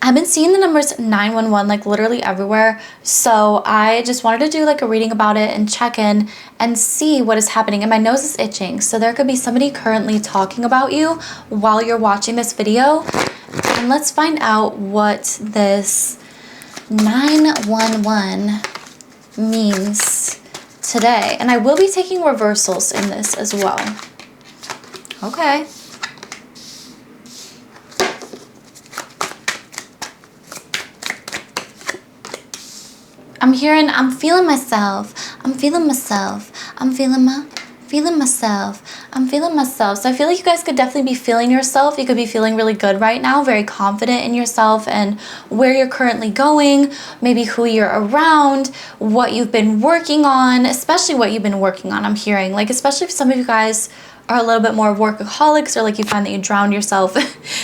I've been seeing the numbers 911 like literally everywhere, so I just wanted to do like a reading about it and check in and see what is happening. And my nose is itching, so there could be somebody currently talking about you while you're watching this video. And let's find out what this 911 means today. And I will be taking reversals in this as well. Okay. I'm feeling myself. I'm feeling myself. I'm feeling myself. I'm feeling myself. So I feel like you guys could definitely be feeling yourself. You could be feeling really good right now, very confident in yourself and where you're currently going, maybe who you're around, what you've been working on, especially what you've been working on. I'm hearing, like, especially if some of you guys are a little bit more workaholics, or like you find that you drown yourself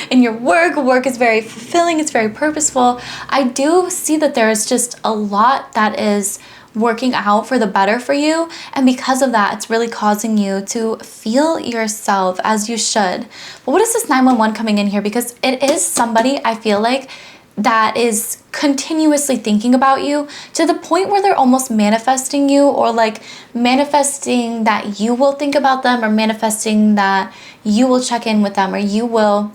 in your work. Work is very fulfilling, it's very purposeful. I do see that there is just a lot that is working out for the better for you, and because of that, it's really causing you to feel yourself as you should. But what is this 911 coming in here? Because it is somebody, I feel like, that is continuously thinking about you to the point where they're almost manifesting you, or like manifesting that you will think about them, or manifesting that you will check in with them, or you will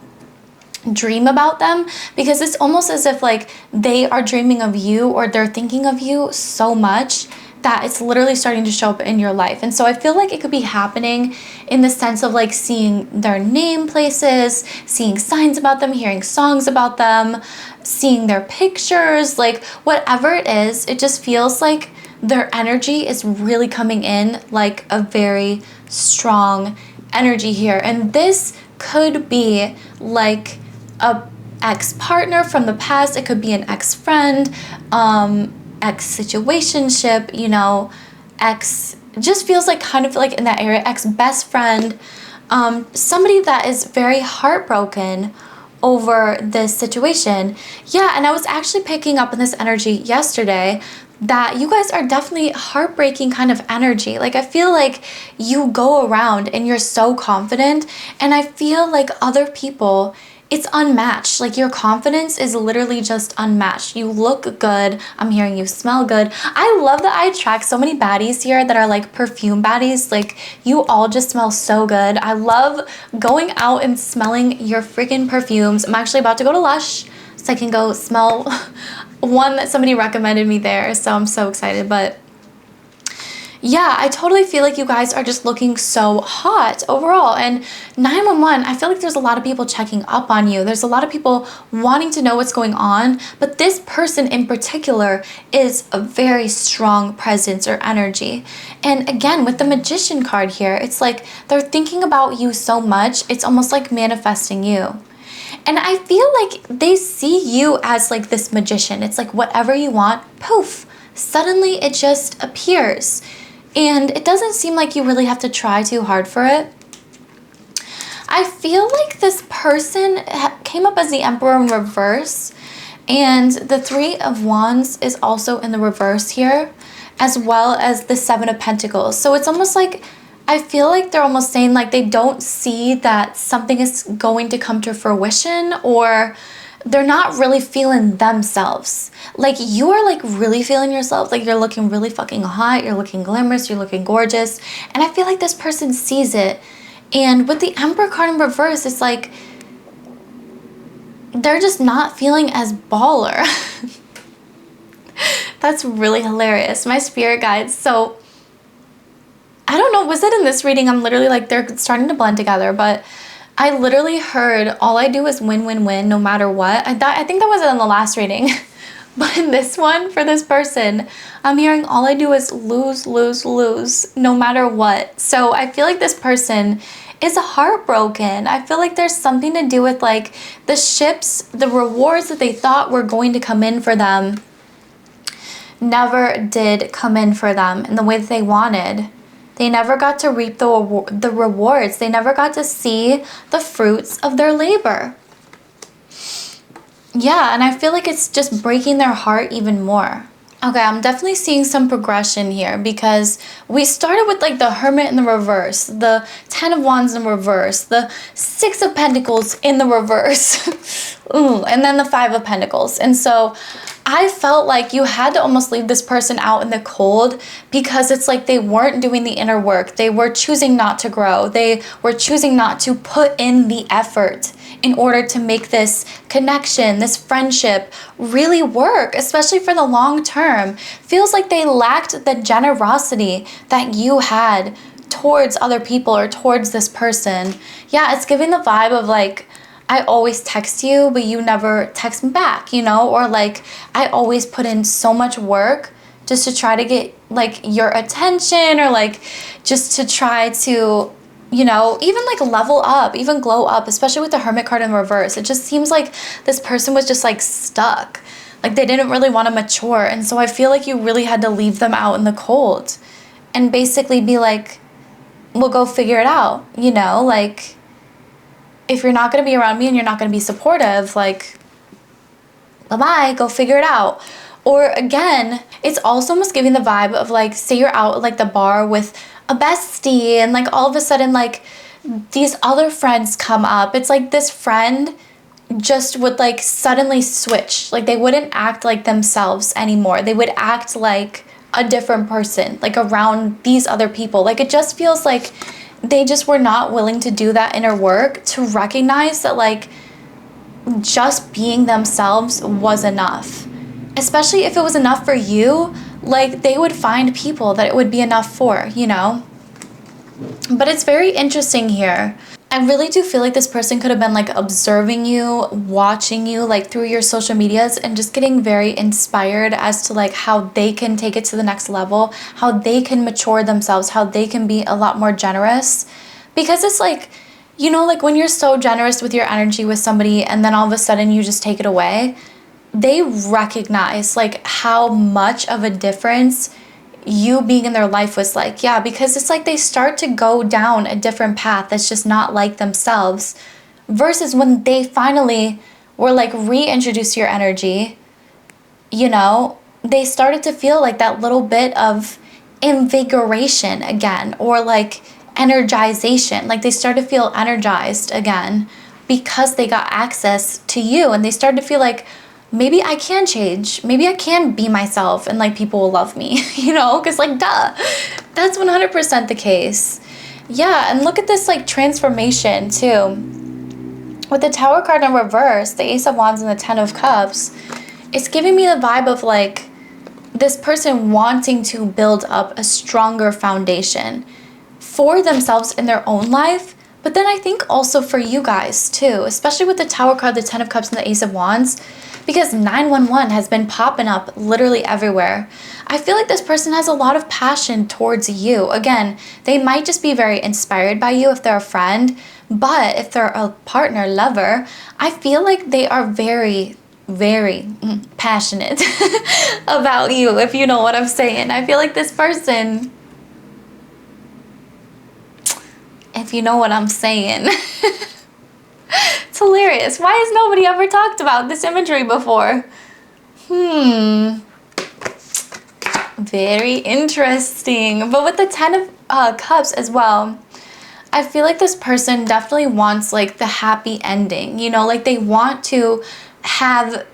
dream about them, because it's almost as if like they are dreaming of you, or they're thinking of you so much that it's literally starting to show up in your life. And so I feel like it could be happening in the sense of like seeing their name places, seeing signs about them, hearing songs about them, seeing their pictures, like whatever it is, it just feels like their energy is really coming in like a very strong energy here. And this could be like a ex-partner from the past. It could be an ex-friend, ex-situationship, you know, ex, just feels like kind of like in that area, ex-best friend, somebody that is very heartbroken over this situation. Yeah, and I was actually picking up on this energy yesterday that you guys are definitely heartbreaking kind of energy. Like I feel like you go around and you're so confident, and I feel like other people, it's unmatched. Like your confidence is literally just unmatched. You look good. I'm hearing you smell good. I love that I attract so many baddies here that are like perfume baddies. Like you all just smell so good. I love going out and smelling your freaking perfumes. I'm actually about to go to Lush so I can go smell one that somebody recommended me there. So I'm so excited. But yeah, I totally feel like you guys are just looking so hot overall. And 911, I feel like there's a lot of people checking up on you. There's a lot of people wanting to know what's going on. But this person in particular is a very strong presence or energy. And again, with the Magician card here, it's like they're thinking about you so much. It's almost like manifesting you. And I feel like they see you as like this magician. It's like whatever you want, poof, suddenly it just appears. And it doesn't seem like you really have to try too hard for it. I feel like this person came up as the Emperor in reverse, and the Three of Wands is also in the reverse here, as well as the Seven of Pentacles. So it's almost like, I feel like they're almost saying like they don't see that something is going to come to fruition, or they're not really feeling themselves. Like you are like really feeling yourself. Like you're looking really fucking hot. You're looking glamorous. You're looking gorgeous. And I feel like this person sees it. And with the Emperor card in reverse, it's like they're just not feeling as baller. That's really hilarious. My spirit guides. So I don't know. Was it in this reading? I'm literally like, they're starting to blend together. But I literally heard all I do is win, win, win, no matter what. I think that was in the last reading. But in this one, for this person, I'm hearing all I do is lose, lose, lose, no matter what. So I feel like this person is heartbroken. I feel like there's something to do with like the ships, the rewards that they thought were going to come in for them never did come in for them in the way that they wanted. They never got to reap the rewards. They never got to see the fruits of their labor. Yeah, and I feel like it's just breaking their heart even more. Okay, I'm definitely seeing some progression here because we started with like the Hermit in the reverse, the Ten of Wands in reverse, the Six of Pentacles in the reverse, ooh, and then the Five of Pentacles. And so I felt like you had to almost leave this person out in the cold because it's like they weren't doing the inner work. They were choosing not to grow. They were choosing not to put in the effort in order to make this connection, this friendship really work, especially for the long term. Feels like they lacked the generosity that you had towards other people or towards this person. Yeah, it's giving the vibe of like, I always text you, but you never text me back, you know? Or like, I always put in so much work just to try to get like your attention, or like just to try to, you know, even like level up, even glow up, especially with the Hermit card in reverse. It just seems like this person was just like stuck. Like they didn't really want to mature. And so I feel like you really had to leave them out in the cold and basically be like, well, go figure it out, you know? Like, if you're not going to be around me and you're not going to be supportive, like, bye-bye, go figure it out. Or again, it's also almost giving the vibe of like, say you're out at like the bar with a bestie and like all of a sudden like these other friends come up. It's like this friend just would like suddenly switch. Like they wouldn't act like themselves anymore. They would act like a different person, like around these other people. Like it just feels like they just were not willing to do that inner work to recognize that like just being themselves was enough. Especially if it was enough for you, like they would find people that it would be enough for, you know? But it's very interesting here. I really do feel like this person could have been like observing you, watching you like through your social medias, and just getting very inspired as to like how they can take it to the next level, how they can mature themselves, how they can be a lot more generous. Because it's like, you know, like when you're so generous with your energy with somebody and then all of a sudden you just take it away, they recognize like how much of a difference you being in their life was like. Yeah, because it's like they start to go down a different path that's just not like themselves, versus when they finally were like reintroduced to your energy, you know, they started to feel like that little bit of invigoration again, or like energization. Like they started to feel energized again because they got access to you, and they started to feel like, maybe I can change. Maybe I can be myself and like people will love me, you know? Because like, duh, that's 100% the case. Yeah, and look at this like transformation too. With the Tower card in reverse, the Ace of Wands and the Ten of Cups, it's giving me the vibe of like this person wanting to build up a stronger foundation for themselves in their own life. But then I think also for you guys too, especially with the Tower card, the Ten of Cups, and the Ace of Wands, because 911 has been popping up literally everywhere. I feel like this person has a lot of passion towards you. Again, they might just be very inspired by you if they're a friend, but if they're a partner, lover, I feel like they are very, very passionate about you, if you know what I'm saying. I feel like this person, if you know what I'm saying. It's hilarious. Why has nobody ever talked about this imagery before? Very interesting. But with the Ten of Cups as well, I feel like this person definitely wants like the happy ending. You know, like they want to have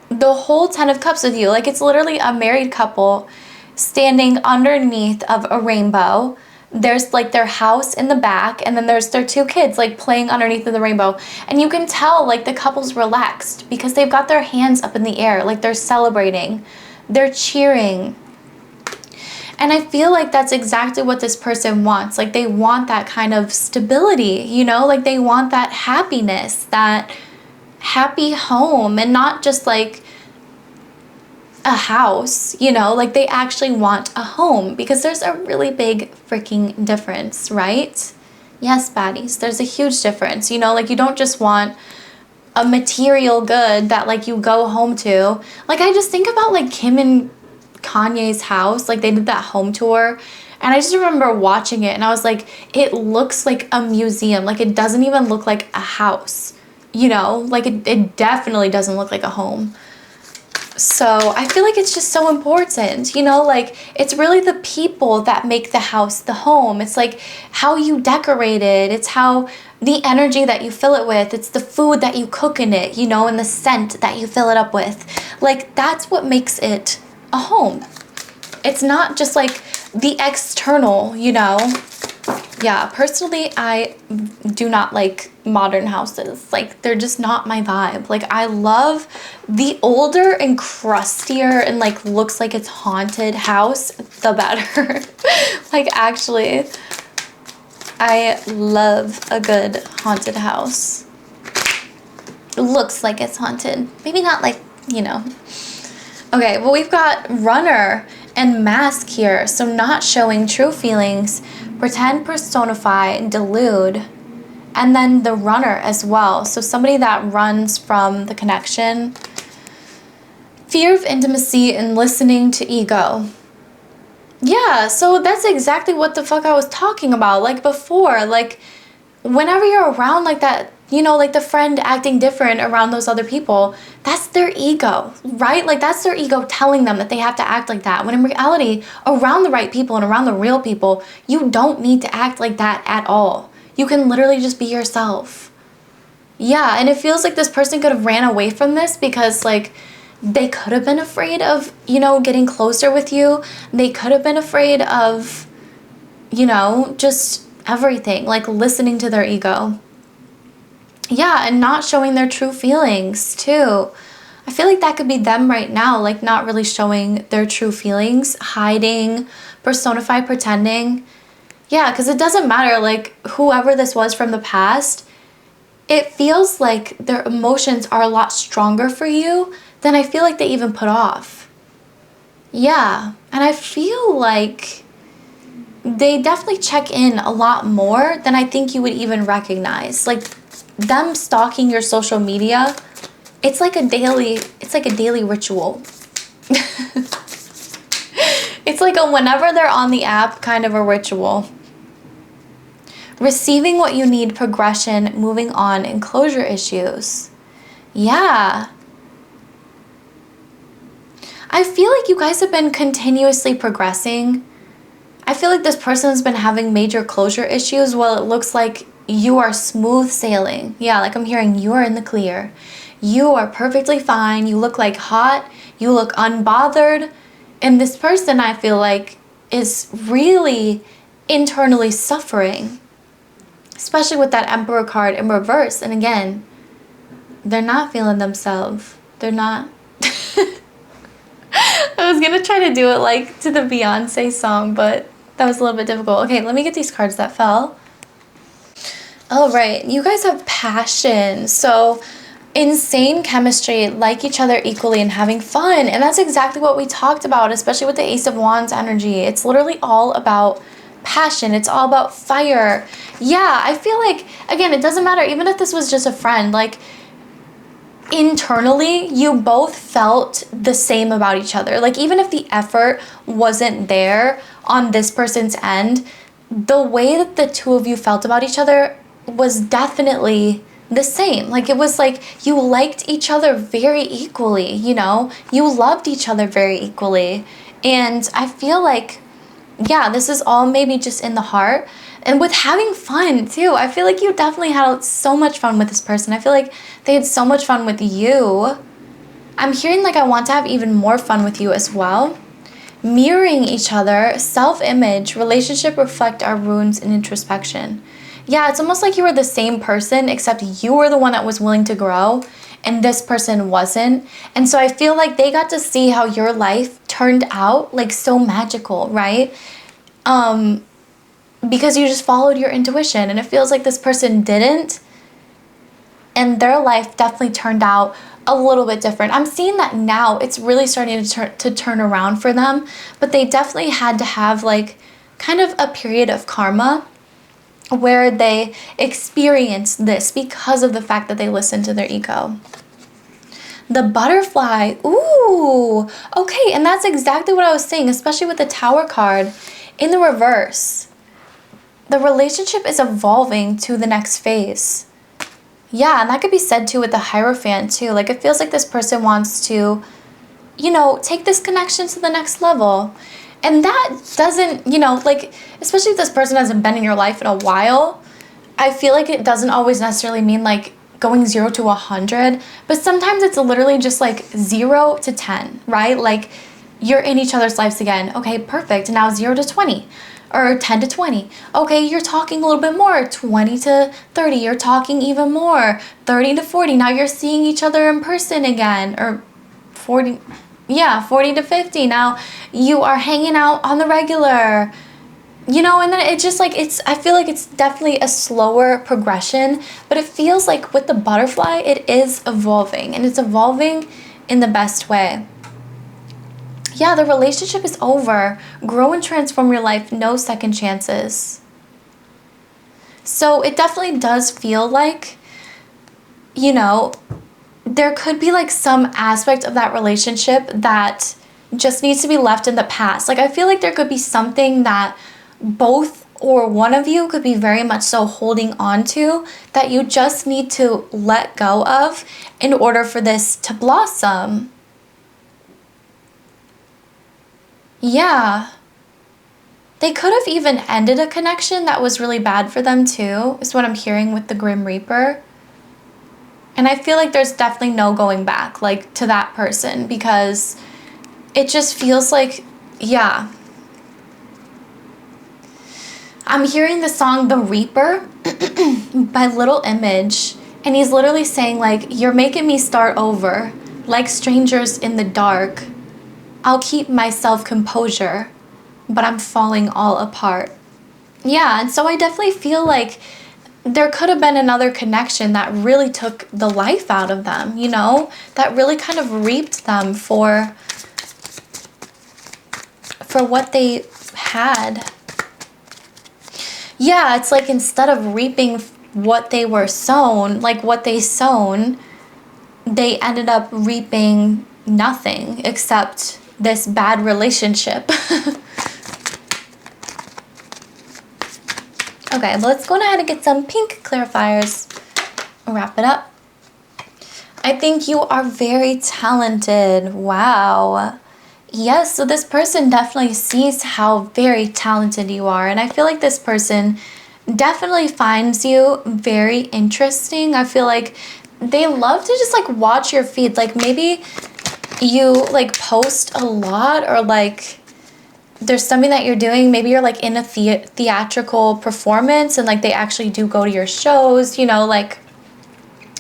the whole Ten of Cups with you. Like it's literally a married couple standing underneath of a rainbow. There's like their house in the back, and then there's their two kids like playing underneath of the rainbow, and you can tell like the couple's relaxed because they've got their hands up in the air, like they're celebrating, they're cheering. And I feel like that's exactly what this person wants. Like they want that kind of stability, you know, like they want that happiness, that happy home, and not just like a house, you know, like they actually want a home, because there's a really big freaking difference, right? Yes, baddies, there's a huge difference, you know, like you don't just want a material good that like you go home to. Like I just think about like Kim and Kanye's house, like they did that home tour, and I just remember watching it and I was like, it looks like a museum. Like it doesn't even look like a house, you know, like it definitely doesn't look like a home. So I feel like it's just so important, you know, like it's really the people that make the house the home. It's like how you decorate it. It's how the energy that you fill it with. It's the food that you cook in it, you know, and the scent that you fill it up with. Like that's what makes it a home. It's not just like the external, you know. Yeah, personally, I do not like modern houses. Like, they're just not my vibe. Like, I love the older and crustier and, like, looks like it's haunted house, the better. Like, actually, I love a good haunted house. It looks like it's haunted. Maybe not like, you know. Okay, well, we've got runner and mask here. So not showing true feelings, pretend, personify, delude, and then the runner as well. So somebody that runs from the connection, fear of intimacy and listening to ego. Yeah, so that's exactly what the fuck I was talking about, like before. Like, whenever you're around like that, you know, like the friend acting different around those other people, that's their ego, right? Like that's their ego telling them that they have to act like that. When in reality, around the right people and around the real people, you don't need to act like that at all. You can literally just be yourself. Yeah, and it feels like this person could have ran away from this because like they could have been afraid of, you know, getting closer with you. They could have been afraid of, you know, just everything, like listening to their ego. Yeah, and not showing their true feelings too. I feel like that could be them right now, like not really showing their true feelings, hiding, personify, pretending. Yeah, because it doesn't matter, like whoever this was from the past, it feels like their emotions are a lot stronger for you than I feel like they even put off. Yeah, and I feel like they definitely check in a lot more than I think you would even recognize. Like them stalking your social media, it's like a daily ritual. It's like a whenever they're on the app kind of a ritual. Receiving what you need, progression, moving on, and closure issues. Yeah. I feel like you guys have been continuously progressing. I feel like this person has been having major closure issues while it looks like you are smooth sailing. Yeah, like I'm hearing you are in the clear. You are perfectly fine. You look like hot. You look unbothered. And this person, I feel like, is really internally suffering. Especially with that Emperor card in reverse. And again, they're not feeling themselves. They're not. I was going to try to do it like to the Beyonce song, but that was a little bit difficult. Okay, let me get these cards that fell. All right, you guys have passion. So insane chemistry, like each other equally and having fun. And that's exactly what we talked about, especially with the Ace of Wands energy. It's literally all about passion. It's all about fire. Yeah, I feel like, again, it doesn't matter. Even if this was just a friend, like internally, you both felt the same about each other. Like even if the effort wasn't there on this person's end, the way that the two of you felt about each other was definitely the same. Like it was like you liked each other very equally, you know? You loved each other very equally. And I feel like, yeah, this is all maybe just in the heart. And with having fun too. I feel like you definitely had so much fun with this person. I feel like they had so much fun with you. I'm hearing like I want to have even more fun with you as well. Mirroring each other, self-image, relationship reflect our wounds and introspection. Yeah, it's almost like you were the same person, except you were the one that was willing to grow and this person wasn't. And so I feel like they got to see how your life turned out like so magical, right? Because you just followed your intuition, and it feels like this person didn't, and their life definitely turned out a little bit different. I'm seeing that now it's really starting to turn around for them, but they definitely had to have like kind of a period of karma where they experienced this because of the fact that they listened to their ego. The butterfly, ooh, okay, and that's exactly what I was saying, especially with the Tower card in the reverse. The relationship is evolving to the next phase. Yeah, and that could be said too with the Hierophant too. Like it feels like this person wants to you know, take this connection to the next level. And that doesn't, you know, like, especially if this person hasn't been in your life in a while, I feel like it doesn't always necessarily mean like going 0 to 100, but sometimes it's literally just like 0 to 10, right? Like you're in each other's lives again. Okay, perfect. Now 0 to 20 or 10 to 20. Okay, you're talking a little bit more. 20 to 30, you're talking even more. 30 to 40, now you're seeing each other in person again. Or 40, yeah, 40 to 50, now you are hanging out on the regular. You know, and then it just like, I feel like it's definitely a slower progression, but it feels like with the butterfly, it is evolving, and it's evolving in the best way. Yeah, the relationship is over. Grow and transform your life, no second chances. So it definitely does feel like, you know, there could be like some aspect of that relationship that just needs to be left in the past. Like I feel like there could be something that both or one of you could be very much so holding on to that you just need to let go of in order for this to blossom. Yeah. They could have even ended a connection that was really bad for them too, is what I'm hearing with the Grim Reaper. And I feel like there's definitely no going back, like, to that person, because it just feels like, yeah. I'm hearing the song The Reaper by Little Image, and he's literally saying like, you're making me start over, like strangers in the dark. I'll keep my self-composure, but I'm falling all apart. Yeah, and so I definitely feel like there could have been another connection that really took the life out of them, you know? That really kind of reaped them for what they had. Yeah, it's like instead of reaping what they were sown, like what they sown, they ended up reaping nothing except this bad relationship. Okay, let's go ahead and get some pink clarifiers. Wrap it up. I think you are very talented. Wow. Yes, so this person definitely sees how very talented you are. And I feel like this person definitely finds you very interesting. I feel like they love to just like watch your feed. Like maybe you like post a lot, or like there's something that you're doing. Maybe you're like in a theatrical performance and like they actually do go to your shows, you know, like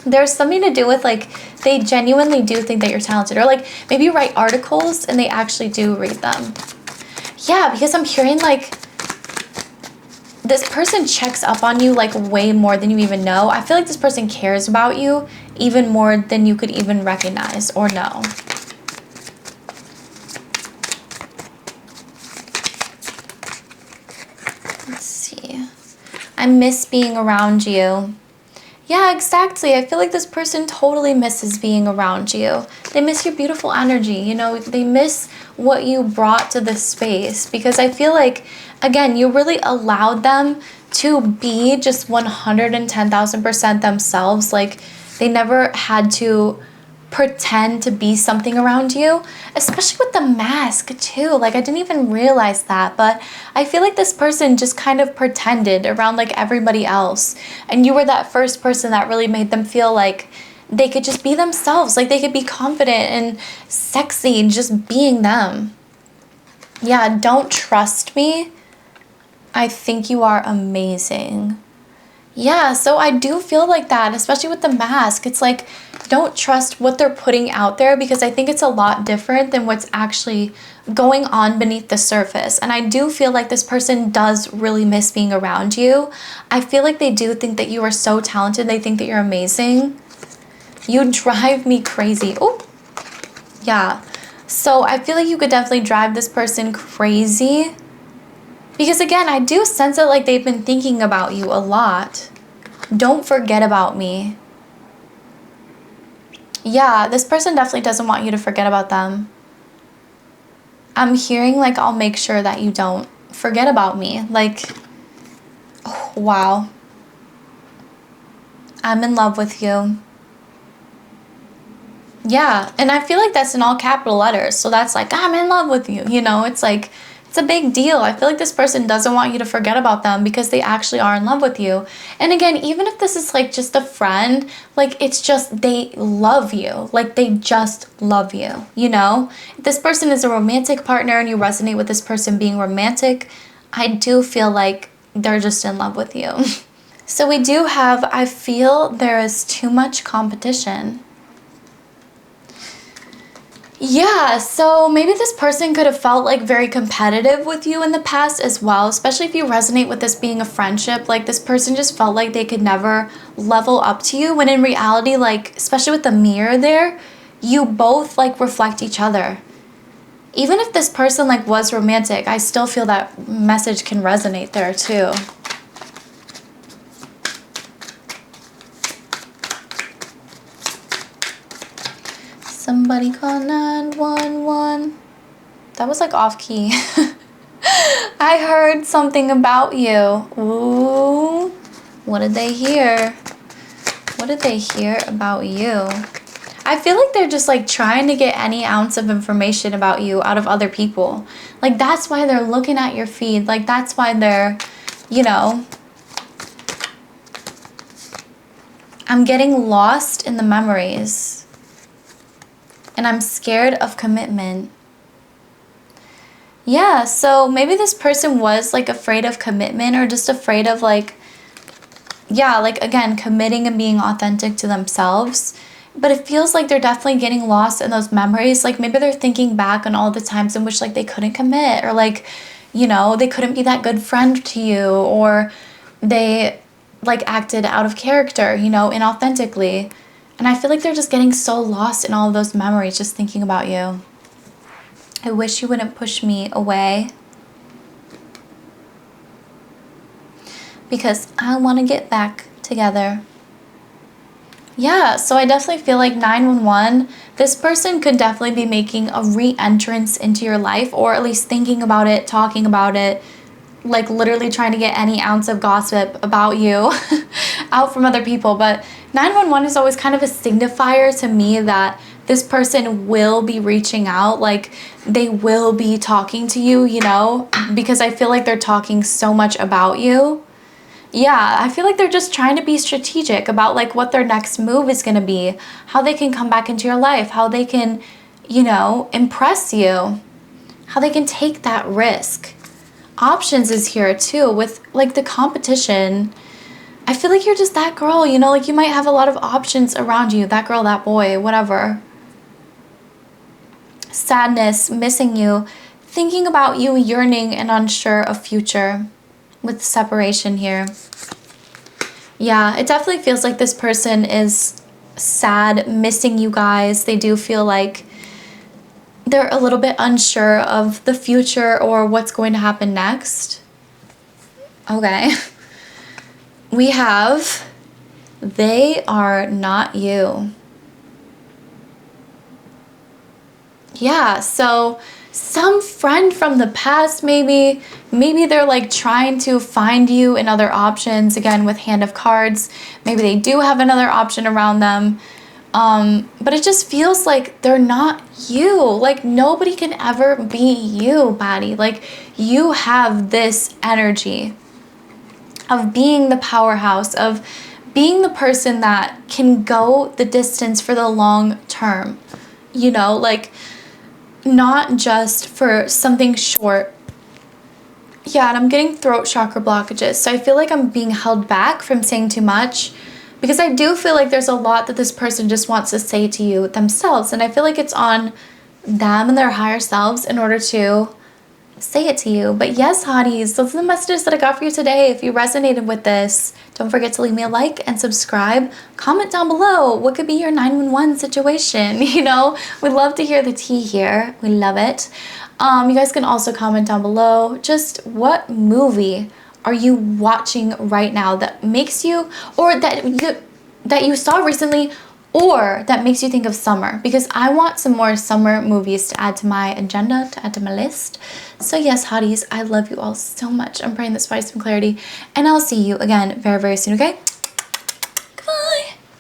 there's something to do with like they genuinely do think that you're talented, or like maybe you write articles and they actually do read them. Yeah, because I'm hearing like this person checks up on you like way more than you even know. I feel like this person cares about you even more than you could even recognize or know. Let's see. I miss being around you. Yeah, exactly. I feel like this person totally misses being around you. They miss your beautiful energy, you know, they miss what you brought to this space, because I feel like, again, you really allowed them to be just 110,000% themselves. Like they never had to pretend to be something around you, especially with the mask too. Like I didn't even realize that, but I feel like this person just kind of pretended around like everybody else, and you were that first person that really made them feel like they could just be themselves, like they could be confident and sexy and just being them. Yeah, don't trust me. I think you are amazing. Yeah, so I do feel like that, especially with the mask. It's like, don't trust what they're putting out there, because I think it's a lot different than what's actually going on beneath the surface. And I do feel like this person does really miss being around you. I feel like they do think that you are so talented. They think that you're amazing. You drive me crazy. Oh, yeah. So I feel like you could definitely drive this person crazy. Because again, I do sense that like they've been thinking about you a lot. Don't forget about me. Yeah, this person definitely doesn't want you to forget about them. I'm hearing like, I'll make sure that you don't forget about me. Like, oh, wow. I'm in love with you. Yeah, and I feel like that's in all capital letters. So that's like, I'm in love with you. You know, it's like, it's a big deal. I feel like this person doesn't want you to forget about them because they actually are in love with you. And again, even if this is like just a friend, like it's just they love you. Like they just love you, you know? If this person is a romantic partner and you resonate with this person being romantic, I do feel like they're just in love with you. So we do have, I feel there is too much competition. Yeah, so maybe this person could have felt like very competitive with you in the past as well, especially if you resonate with this being a friendship. Like this person just felt like they could never level up to you, when in reality, like especially with the mirror there, you both like reflect each other. Even if this person like was romantic, I still feel that message can resonate there too. Somebody call 911. That was like off key. I heard something about you. Ooh. What did they hear? What did they hear about you? I feel like they're just like trying to get any ounce of information about you out of other people. Like that's why they're looking at your feed. Like that's why they're, you know, I'm getting lost in the memories. And I'm scared of commitment. Yeah, so maybe this person was like afraid of commitment, or just afraid of like, yeah, like again, committing and being authentic to themselves. But it feels like they're definitely getting lost in those memories. Like maybe they're thinking back on all the times in which like they couldn't commit, or like, you know, they couldn't be that good friend to you, or they like acted out of character, you know, inauthentically. And I feel like they're just getting so lost in all of those memories, just thinking about you. I wish you wouldn't push me away, because I want to get back together. Yeah, so I definitely feel like 911, this person could definitely be making a re-entrance into your life, or at least thinking about it, talking about it, like literally trying to get any ounce of gossip about you out from other people. But 911 is always kind of a signifier to me that this person will be reaching out, like they will be talking to you, you know, because I feel like they're talking so much about you. Yeah, I feel like they're just trying to be strategic about like what their next move is going to be, how they can come back into your life, how they can, you know, impress you, how they can take that risk. Options is here too with like the competition. I feel like you're just that girl, you know, like you might have a lot of options around you, that girl, that boy, whatever. Sadness, missing you, thinking about you, yearning and unsure of future with separation here. Yeah, it definitely feels like this person is sad, missing you guys. They do feel like they're a little bit unsure of the future or what's going to happen next. Okay. We have, they are not you. Yeah, so some friend from the past, maybe they're like trying to find you in other options, again with Hand of Cards. Maybe they do have another option around them. But it just feels like they're not you. Like nobody can ever be you, Baddie. Like you have this energy of being the powerhouse, of being the person that can go the distance for the long term. You know, like not just for something short. Yeah, and I'm getting throat chakra blockages. So I feel like I'm being held back from saying too much, because I do feel like there's a lot that this person just wants to say to you themselves. And I feel like it's on them and their higher selves in order to say it to you. But yes, hotties, those are the messages that I got for you today. If you resonated with this, don't forget to leave me a like and subscribe. Comment down below what could be your 911 situation. You know, we'd love to hear the tea here. We love it. You guys can also comment down below just what movie are you watching right now that makes you, or that you saw recently, or that makes you think of summer, because I want some more summer movies to add to my agenda, to add to my list. So yes, hotties, I love you all so much. I'm praying this provides some clarity, and I'll see you again very, very soon, okay?